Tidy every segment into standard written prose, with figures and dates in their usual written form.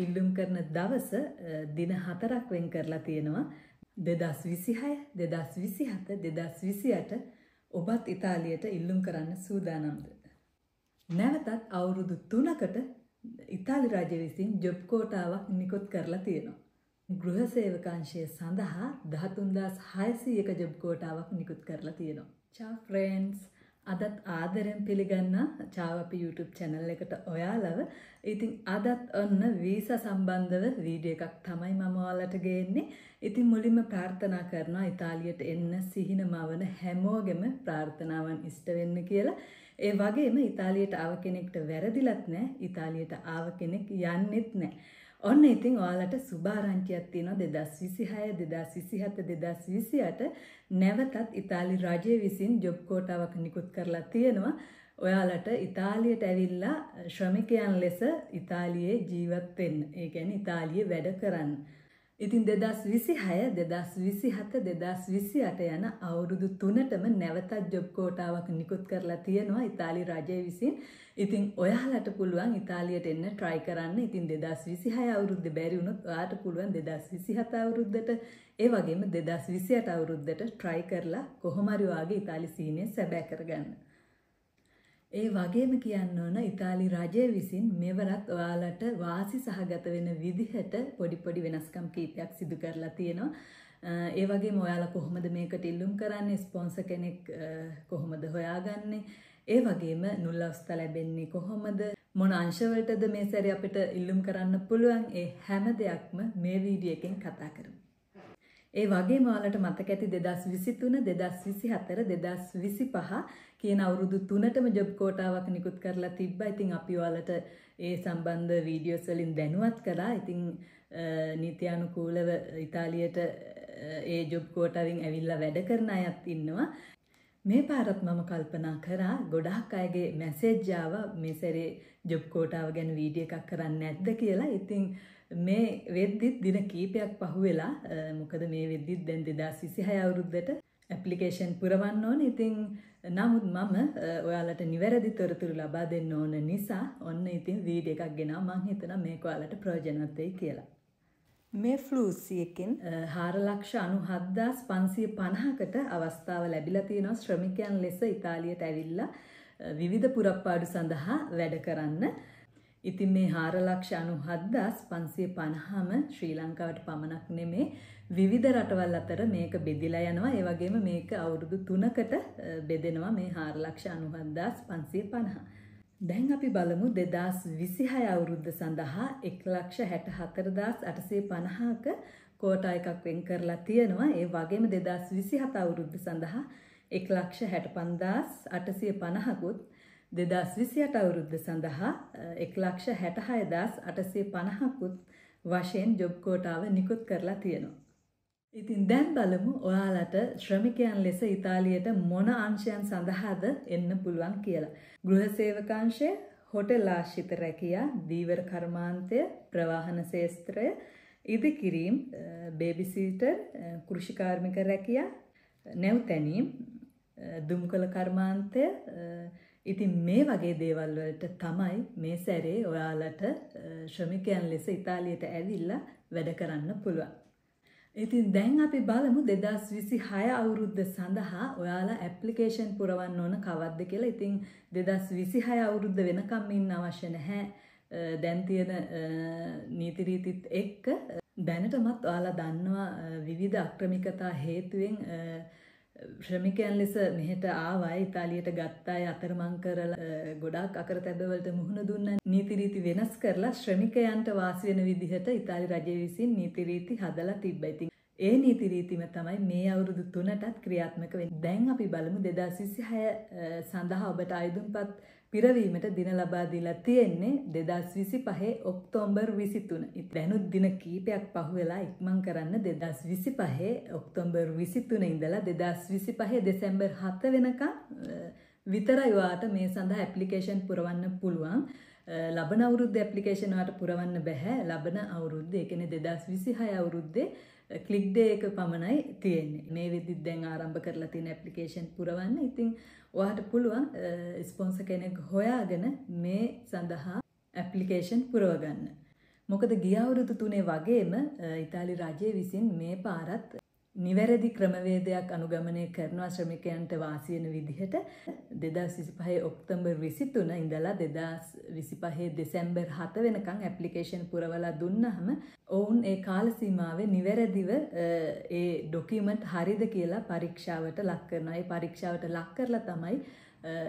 ඉල්ලුම් කරන දවස දින 4ක් වෙන් කරලා තියෙනවා 2026 2027 2028 ඔබත් ඉතාලියට ඉල්ලුම් කරන්න සූදානම්ද නැවතත් අවුරුදු 3කට ඉතාලි රජය විසින් ජොබ් කෝටාවක් නිකුත් කරලා තියෙනවා ගෘහ සේවකාංශය සඳහා 13600ක ජොබ් කෝටාවක් නිකුත් කරලා තියෙනවා ciao friends අදත් ආදරෙන් පිළිගන්න චාවපි YouTube channel එකට ඔයාලව. ඉතින් අදත් ඔන්න වීසා සම්බන්ධව වීඩියෝ එකක් තමයි මම ඔයාලට ගේන්නේ. ඉතින් මුලින්ම ප්‍රාර්ථනා කරනවා ඉතාලියට එන්න සිහින මවන හැමෝගෙම ප්‍රාර්ථනාවන් ඉෂ්ට වෙන්න කියලා. ඒ වගේම ඉතාලියට ආව කෙනෙක්ට වැරදිලත් නැහැ. ඉතාලියට ආව කෙනෙක් යන්නෙත් නැහැ. ඔන්න ඉතින් ඔයාලට සුභාරංචියක් තියෙනවා 2026 2027 2028 නැවතත් ඉතාලි රජය විසින් ජොබ් කෝටාවක් නිකුත් කරලා තියෙනවා ඔයාලට ඉතාලියට ඇවිල්ලා ශ්‍රමිකයන් ලෙස ඉතාලියේ ජීවත් වෙන්න. ඒ කියන්නේ ඉතාලියේ වැඩ කරන්න. ඉතින් 2026 2027 2028 යන අවුරුදු 3ටම නැවතත් ජොබ් කෝටාවක් නිකුත් කරලා තියෙනවා ඉතාලි රජය විසින්. ඉතින් ඔයාලට පුළුවන් ඉතාලියට එන්න try කරන්න. ඉතින් 2026 අවුරුද්දේ බැරි වුණොත් ඔයාලට පුළුවන් 2027 අවුරුද්දට ඒ වගේම 2028 අවුරුද්දට try කරලා කොහොම හරි ඔයාගේ ඉතාලි සීනිය සැබෑ කරගන්න. ඒ වගේම කියන්න ඕන ඉතාලි රජය විසින් මෙවරත් ඔයාලට වාසි සහගත වෙන විදිහට පොඩි වෙනස්කම් කීපයක් සිදු කරලා තියෙනවා. ඒ වගේම ඔයාලා කොහොමද මේකට ඉල්ලුම් කරන්නේ? ස්පොන්සර් කෙනෙක් කොහොමද හොයාගන්නේ? ඒ වගේම නුල් අවස්ථා ලැබෙන්නේ කොහොමද? මොන අංශවලටද මේ සැරේ අපිට ඉල්ලුම් කරන්න පුළුවන්? ඒ හැම දෙයක්ම මේ වීඩියෝ එකෙන් කතා කරමු. ඒ වගේම ඔයාලට මතක ඇති 2023 2024 2025 කියන අවුරුදු 3ටම ජොබ් කෝටාවක් නිකුත් කරලා තිබ්බා. ඉතින් අපි ඔයාලට ඒ සම්බන්ධ වීඩියෝස් වලින් දැනුවත් කළා. ඉතින් නීත්‍යානුකූලව ඉතාලියට ඒ ජොබ් කෝටාවෙන් ඇවිල්ලා වැඩ කරන අයත් ඉන්නවා. මේ පාරත් මම කල්පනා කරා ගොඩාක් අයගේ මැසේජ් ආවා මේ සැරේ ජොබ් කෝටාව ගැන වීඩියෝ එකක් කරන්න නැද්ද කියලා. ඉතින් මේ වෙද්දිත් දින කීපයක් පහුවෙලා මොකද මේ වෙද්දිත් දැන් 2026 අවුරුද්දට ඇප්ලිකේෂන් පුරවන්න ඕනේ. ඉතින් නමුත් මම ඔයාලට නිවැරදි තොරතුරු ලබා දෙන්න ඕන නිසා ඔන්න ඉතින් වීඩියෝ එකක් ගෙනාවා. මම හිතනවා මේක ඔයාලට ප්‍රයෝජනවත් වෙයි කියලා. මේ ෆ්ලූසි එකෙන් 4,97,550කට අවස්ථාව ලැබිලා තියෙනවා ශ්‍රමිකයන් ලෙස ඉතාලියට ඇවිල්ලා විවිධ පුරප්පාඩු සඳහා වැඩ කරන්න. ඉතින් මේ 4,97,550ම ශ්‍රී ලංකාවට පමණක් නෙමේ විවිධ රටවල් අතර මේක බෙදිලා යනවා. ඒ වගේම මේක අවුරුදු 3කට බෙදෙනවා මේ 4,97,550. දැන් අපි බලමු 2026 අවුරුද්ද සඳහා 1,64,850ක කෝටා එකක් වෙන් කරලා තියෙනවා. ඒ වගේම 2027 අවුරුද්ද සඳහා 1,65,850කුත් 2028 අවුරුද්ද සඳහා 1,66,850කුත් වශයෙන් ජොබ් කෝටාව නිකුත් කරලා තියෙනවා. ඉතින් දැන් බලමු ඔයාලට ශ්‍රමිකයන් ලෙස ඉතාලියට මොන අංශයන් සඳහාද එන්න පුළුවන් කියලා. ගෘහ සේවකාංශය, හොටෙල් ආශ්‍රිත රැකියා, දීවර කර්මාන්තය, ප්‍රවාහන ශාස්ත්‍රය, ඉදිකිරීම්, බේබි සීටර්, කෘෂිකාර්මික රැකියා, නැවතැනීම්, දුම්කොළ කර්මාන්තය. ඉතින් මේ වගේ දේවල් වලට තමයි මේ සැරේ ඔයාලට ශ්‍රමිකයන් ලෙස ඉතාලියට ඇවිල්ලා වැඩ කරන්න පුළුවන්. ඉතින් දැන් අපි බලමු 2026 අවුරුද්ද සඳහා ඔයාලා ඇප්ලිකේෂන් පුරවන්න ඕන කවද්ද කියලා. ඉතින් 2026 අවුරුද්ද වෙනකම් ඉන්න අවශ්‍ය නැහැ. දැන් තියෙන නීති රීතිත් එක්ක දැනටමත් ඔයාලා දන්නවා විවිධ අක්‍රමිකතා හේතුවෙන් ශ්‍රමිකයන් ලෙස මෙහෙට ආවා ඉතාලියට ගත්ත අය අතරමං කරලා ගොඩාක් අකරතැබවලට මුහුණ දුන්න නීති රීති වෙනස් කරලා ශ්‍රමිකයන්ට වාසි වෙන විදිහට ඉතාලි රජය විසින් නීති රීති හදලා තිබ්බා. ඉතින් ඒ නීති රීතිම තමයි මේ අවුරුදු 3ටත් ක්‍රියාත්මක වෙන්නේ. දැන් අපි බලමු 2026 සඳහා ඔබට අයදුම්පත් පිරවීමට දින ලබා දීලා තියෙන්නේ 2025 ඔක්තෝබර් 23. ඉතින් දින කීපයක් පහුවෙලා ඉක්මන් කරන්න 2025 ඔක්තෝබර් 23 ඉඳලා 2025 දෙසැම්බර් 7 වෙනකම් විතරයි ඔයාට මේ සඳහා ඇප්ලිකේෂන් පුරවන්න පුළුවන්. ලබන අවුරුද්දේ ඇප්ලිකේෂන් වලට පුරවන්න බෑ. ලබන අවුරුද්දේ ඒ කියන්නේ 2026 අවුරුද්දේ ක්ලික් ඩේ එක පමණයි තියෙන්නේ. මේ විදිහට දැන් ආරම්භ කරලා තියෙන ඇප්ලිකේෂන් පුරවන්න. ඉතින් ඔයාට පුළුවන් ස්පොන්සර් කෙනෙක් හොයාගෙන මේ සඳහා ඇප්ලිකේෂන් පුරව ගන්න. මොකද ගිය අවුරුදු 3 වගේම ඉතාලි රජය විසින් මේ පාරත් නිවැරදි ක්‍රමවේදයක් අනුගමනය කරනවා ශ්‍රමිකයන්ට වාසි වෙන විදිහට 2025 ඔක්තෝබර් 23 ඉඳලා 2025 දෙසැම්බර් 7 වෙනකන් ඇප්ලිකේෂන් පුරවලා දුන්නාම ඔවුන් ඒ කාල සීමාවේ නිවැරදිව ඒ ඩොකියුමන්ට් හරිද කියලා පරීක්ෂාවට ලක් කරනවා. ඒ පරීක්ෂාවට ලක් කරලා තමයි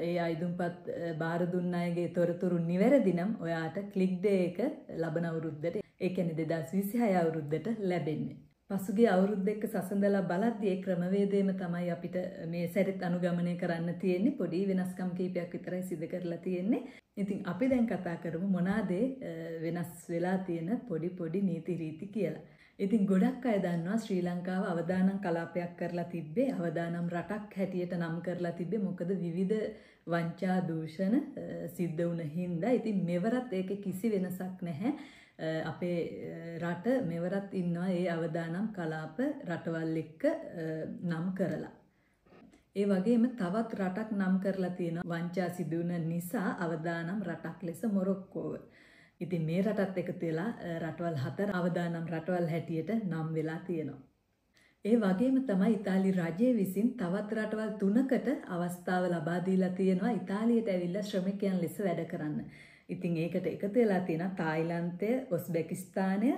ඒ අයිදුම්පත් බාර දුන්න අයගේ තොරතුරු නිවැරදි නම් ඔයාට ක්ලික් ඩේ එක ලබන අවුරුද්දට ඒ කියන්නේ 2026 අවුරුද්දට ලැබෙන්නේ. පසුගිය අවුරුද්ද එක්ක සසඳලා බලද්දී ඒ ක්‍රමවේදයම තමයි අපිට මේ සැරෙත් අනුගමනය කරන්න තියෙන්නේ. පොඩි වෙනස්කම් කීපයක් විතරයි සිදු කරලා තියෙන්නේ. ඉතින් අපි දැන් කතා කරමු මොනවාද වෙනස් වෙලා තියෙන පොඩි නීති රීති කියලා. ඉතින් ගොඩක් අය දන්නවා ශ්‍රී ලංකාව අවදානම් කලාපයක් කරලා තිබ්බේ, අවදානම් රටක් හැටියට නම් කරලා තිබ්බේ. මොකද විවිධ වංචා දූෂණ සිද්ධ වුණ හින්දා. ඉතින් මෙවරත් ඒකේ කිසි වෙනසක් නැහැ. අපේ රට මෙවරත් ඉන්නවා ඒ අවදානම් කලාප රටවල් එක්ක නම් කරලා. ඒ වගේම තවත් රටක් නම් කරලා තියෙනවා වංචා සිදුවන නිසා අවදානම් රටක් ලෙස මොරොක්කෝව. ඉතින් මේ රටත් එකතු වෙලා රටවල් 4 අවදානම් රටවල් හැටියට නම් වෙලා තියෙනවා. ඒ වගේම තමයි ඉතාලි රජය විසින් තවත් රටවල් 3කට අවස්ථාව ලබා දීලා තියෙනවා ඉතාලියට ඇවිල්ලා ශ්‍රමිකයන් ලෙස වැඩ කරන්න. ඉතින් ඒකට එකතු වෙලා තියෙනවා තායිලන්තය, ඔස්බෙකිස්තානය,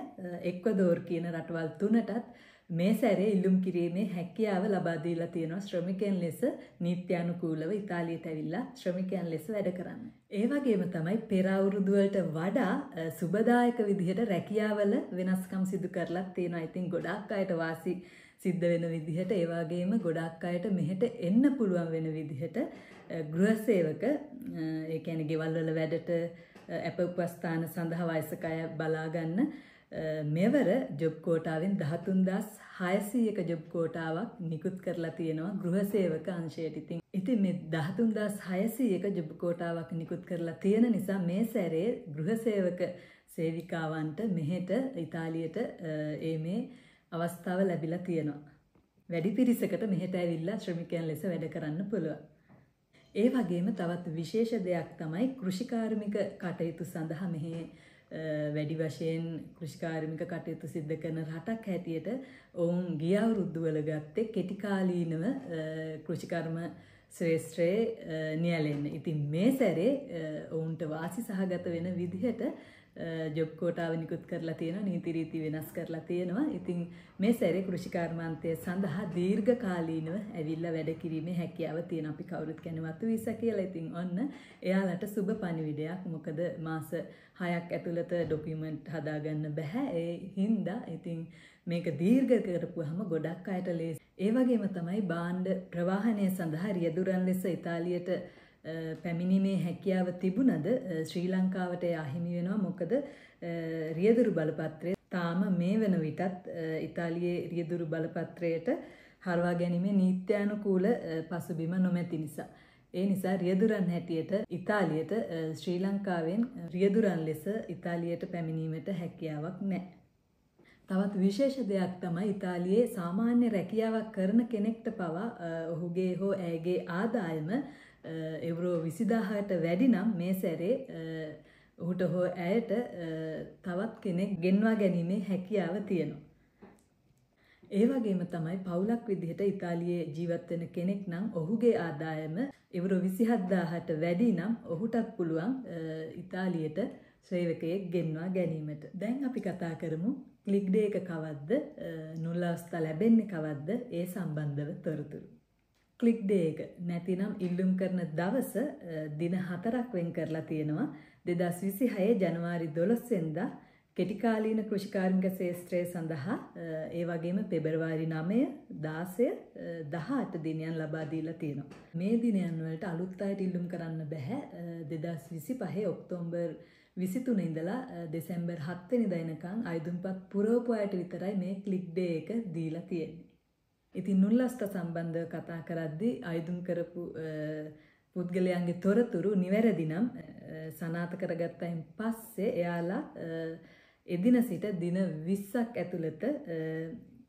එක්වදෝර් කියන රටවල් 3ටත් මේ සැරේ ඉල්ලුම් කිරීමේ හැකියාව ලබා දීලා තියෙනවා ශ්‍රමිකයන් ලෙස නීත්‍යානුකූලව ඉතාලියට ඇවිල්ලා ශ්‍රමිකයන් ලෙස වැඩ කරන්න. ඒ වගේම තමයි පෙර අවුරුදු වලට වඩා සුබදායක විදිහට රැකියාවල වෙනස්කම් සිදු කරලා තියෙනවා. ඉතින් ගොඩාක් අයට වාසි සිද්ධ වෙන විදිහට ඒ වගේම ගොඩාක් අයට මෙහෙට එන්න පුළුවන් වෙන විදිහට ගෘහසේවක ඒ කියන්නේ ගෙවල් වල වැඩට අප උපස්ථාන සඳහා වයසක අය බලා ගන්න මෙවර ජොබ් කෝටාවෙන් 13600ක ජොබ් කෝටාවක් නිකුත් කරලා තියෙනවා ගෘහසේවක අංශයට. ඉතින් මේ 13600ක ජොබ් කෝටාවක් නිකුත් කරලා තියෙන නිසා මේ සැරේ ගෘහසේවක සේවිකාවන්ට මෙහෙට ඉතාලියට මේ අවස්ථාව ලැබිලා තියෙනවා. වැඩි පිරිසකට මෙහෙට ඇවිල්ලා ශ්‍රමිකයන් ලෙස වැඩ කරන්න පුළුවන්. ඒ වගේම තවත් විශේෂ දෙයක් තමයි කෘෂිකාර්මික කටයුතු සඳහා මෙහි වැඩි වශයෙන් කෘෂිකාර්මික කටයුතු සිදු කරන රටක් හැටියට ඔවුන් ගිය අවුරුද්ද වල ගත්තේ කෙටි කාලීනව කෘෂිකර්ම ශ්‍රේෂ්ඨයේ නියැලෙන්න. ඉතින් මේ සැරේ ඔවුන්ට වාසි සහගත වෙන විදිහට ජොබ් කෝටාව නිකුත් කරලා තියෙනවා, නීති රීති වෙනස් කරලා තියෙනවා. ඉතින් මේ සැරේ කෘෂිකර්මාන්තය සඳහා දීර්ඝ කාලීනව ඇවිල්ලා වැඩ කිරීමේ හැකියාව තියෙනවා. අපි කවුරුත් කියන්නේ වතු වීසා කියලා. ඉතින් ඔන්න එයාලට සුබ පණිවිඩයක්. මොකද මාස 6ක් ඇතුළත ඩොකියුමන්ට් හදාගන්න බෑ. ඒ හින්දා ඉතින් මේක දීර්ඝ කරපුවාම ගොඩක් අයට ලේසි. ඒ වගේම තමයි භාණ්ඩ ප්‍රවාහනය සඳහා රියදුරන් ලෙස ඉතාලියට පැමිණීමේ හැකියාව තිබුණද ශ්‍රී ලංකාවට අහිමි වෙනවා. මොකද රියදුරු බලපත්‍රය තාම මේ වන විටත් ඉතාලියේ රියදුරු බලපත්‍රයට හරවා ගැනීමේ නීත්‍යානුකූල පසුබිම නොමැති නිසා. ඒ නිසා රියදුරන් හැටියට ඉතාලියට ශ්‍රී ලංකාවෙන් රියදුරන් ලෙස ඉතාලියට පැමිණීමට හැකියාවක් නැහැ. තවත් විශේෂ දෙයක් තමයි ඉතාලියේ සාමාන්‍ය රැකියාවක් කරන කෙනෙක්ට පවා ඔහුගේ හෝ ඇයගේ ආදායම එවරෝ 20000ට වැඩි නම් මේ සැරේ ඔහුට හෝ ඇයට තවත් කෙනෙක් ගෙන්වා ගැනීමේ හැකියාව තියෙනවා. ඒ වගේම තමයි පවුලක් විදිහට ඉතාලියේ ජීවත් වෙන කෙනෙක් නම් ඔහුගේ ආදායම එවරෝ 27000ට වැඩි නම් ඔහුටත් පුළුවන් ඉතාලියට සේවකයෙක් ගෙන්වා ගැනීමට. දැන් අපි කතා කරමු ක්ලික් ඩේ එක කවද්ද, නුල් අවස්ථා ලැබෙන්නේ කවද්ද, ඒ සම්බන්ධව තොරතුරු. ක්ලික් ඩේ එක නැතිනම් ඉල්ලුම් කරන දවස දින 4ක් වෙන් කරලා තියෙනවා. 2026 ජනවාරි 12 වෙනිදා කෙටිකාලීන කෘෂිකාර්මික ශාස්ත්‍රය සඳහා ඒ වගේම පෙබරවාරි 9, 16, 18 දිනයන් ලබා දීලා තියෙනවා. මේ දිනයන් වලට අලුත් අයට ඉල්ලුම් කරන්න බෑ. 2025 ඔක්තෝබර් 23 ඉඳලා දෙසැම්බර් 7 වෙනිදා එනකන් අයදුම්පත් පුරවපු අයට විතරයි මේ ක්ලික් ඩේ එක දීලා තියෙන්නේ. ඉතින් නුල්ලස්ත සම්බන්ධව කතා කරද්දී අයදුම් කරපු පුද්ගලයන්ගේ තොරතුරු නිවැරදි නම් සනාථ කරගත්තයින් පස්සේ එයාලා එදින සිට දින 20ක් ඇතුළත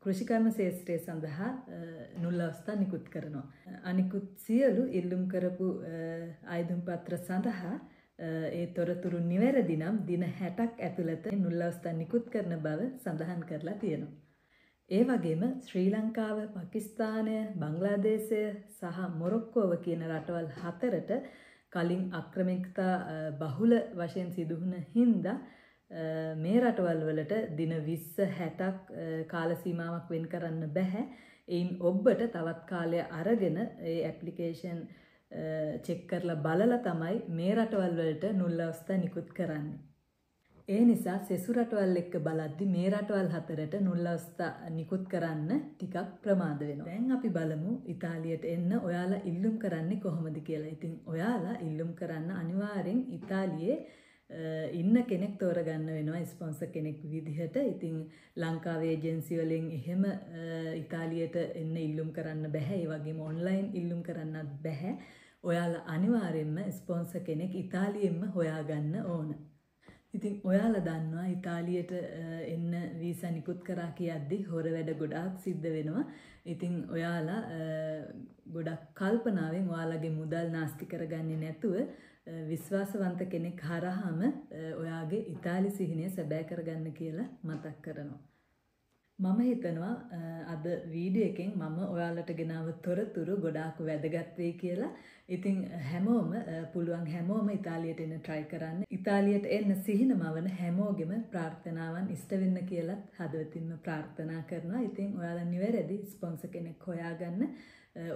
කෘෂිකර්ම ශාස්ත්‍රය සඳහා නුල් අවස්ථා නිකුත් කරනවා. අනිකුත් සියලු ඉල්ලුම් කරපු අයදුම් පත්‍ර සඳහා ඒ තොරතුරු නිවැරදි නම් දින 60ක් ඇතුළත නුල් අවස්ථා නිකුත් කරන බව සඳහන් කරලා තියෙනවා. ඒ වගේම ශ්‍රී ලංකාව, පාකිස්තානය, බංග්ලාදේශය සහ මොරොක්කෝව කියන රටවල් 4ට කලින් අක්‍රමිකතා බහුල වශයෙන් සිදු වුණ හින්දා මේ රටවල් වලට දින 20 60ක් කාල සීමාවක් වෙන් කරන්න බෑ. එයින් ඔබට තවත් කාලය අරගෙන ඒ ඇප්ලිකේෂන් චෙක් කරලා බලලා තමයි මේ රටවල් වලට නුල් අවස්ථා නිකුත් කරන්නේ. ඒ නිසා සෙසු රටවල් එක්ක බලද්දි මේ රටවල් 4ට නුල් අවස්ථා නිකුත් කරන්න ටිකක් ප්‍රමාද වෙනවා. දැන් අපි බලමු ඉතාලියට එන්න ඔයාලා ඉල්ලුම් කරන්නේ කොහොමද කියලා. ඉතින් ඔයාලා ඉල්ලුම් කරන්න අනිවාර්යෙන් ඉතාලියේ ඉන්න කෙනෙක් තෝරගන්න වෙනවා ස්පොන්සර් කෙනෙක් විදිහට. ඉතින් ලංකාවේ ඒජන්සි වලින් එහෙම ඉතාලියට එන්න ඉල්ලුම් කරන්න බෑ. ඒ වගේම ඔන්ලයින් ඉල්ලුම් කරන්නත් බෑ. ඔයාලා අනිවාර්යෙන්ම ස්පොන්සර් කෙනෙක් ඉතාලියෙන්ම හොයාගන්න ඕන. ඉතින් ඔයාලා දන්නවා ඉතාලියට එන්න වීසා නිකුත් කරා කියද්දි හොර වැඩ ගොඩාක් සිද්ධ වෙනවා. ඉතින් ඔයාලා ගොඩක් කල්පනාවෙන් ඔයාලගේ මුදල් නාස්ති කරගන්නේ නැතුව විශ්වාසවන්ත කෙනෙක් හරහාම ඔයාගේ ඉතාලි සිහිනය සැබෑ කරගන්න කියලා මතක් කරනවා. මම හිතනවා අද වීඩියෝ එකෙන් මම ඔයාලට ගෙනාව තොරතුරු ගොඩාක් වැදගත් වෙයි කියලා. ඉතින් හැමෝම පුළුවන් හැමෝම ඉතාලියට එන්න try කරන්න. ඉතාලියට එන්න සිහිනමවන හැමෝගෙම ප්‍රාර්ථනාවන් ඉෂ්ට වෙන්න කියලා හදවතින්ම ප්‍රාර්ථනා කරනවා. ඉතින් ඔයාලා නිවැරදි ස්පොන්සර් කෙනෙක් හොයාගන්න.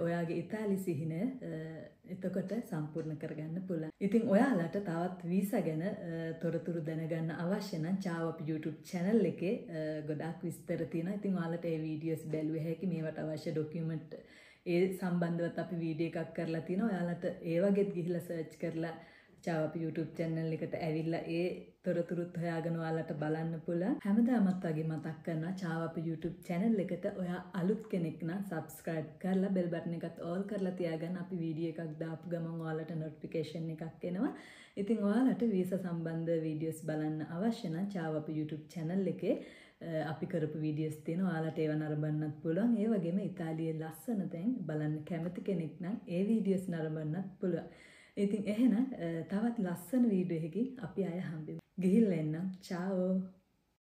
ඔයාගේ ඉතාලි සිහිනය එතකොට සම්පූර්ණ කරගන්න පුළුවන්. ඉතින් ඔයාලට තවත් වීසා ගැන තොරතුරු දැනගන්න අවශ්‍ය නම් චාවප් YouTube channel එකේ ගොඩාක් විස්තර තියෙනවා. ඉතින් ඔයාලට ඒ වීඩියෝස් බැලුව හැකි මේවට අවශ්‍ය ડોකියුමන්ට් ඒ සම්බන්ධවත් අපි වීඩියෝ එකක් කරලා තිනවා. ඔයාලට ඒ වගේත් ගිහිල්ලා සර්ච් කරලා චාවප් YouTube channel එකට ඇවිල්ලා ඒ තොරතුරුත් හොයාගෙන ඔයාලට බලන්න පුළුවන්. හැමදාමත් වගේ මතක් කරනවා චාවප් YouTube channel එකට ඔයා අලුත් කෙනෙක් නම් subscribe කරලා bell button එකත් all කරලා තියාගන්න. අපි වීඩියෝ එකක් දාපු ගමන් ඔයාලට notification එකක් එනවා. ඉතින් ඔයාලට වීසා සම්බන්ධ වීඩියෝස් බලන්න අවශ්‍ය නම් චාවප් YouTube channel එකේ අපි කරපු වීඩියෝස් තියෙනවා. ඔයාලට ඒව නරඹන්නත් පුළුවන්. ඒ වගේම ඉතාලියේ ලස්සන තැන් බලන්න කැමති කෙනෙක් නම් ඒ වීඩියෝස් නරඹන්නත් පුළුවන්. ඉතින් එහෙනම් තවත් ලස්සන වීඩියෝ එකකින් අපි ආය හම්බෙමු. ගිහිල්ලා එන්නම්. චාෝ.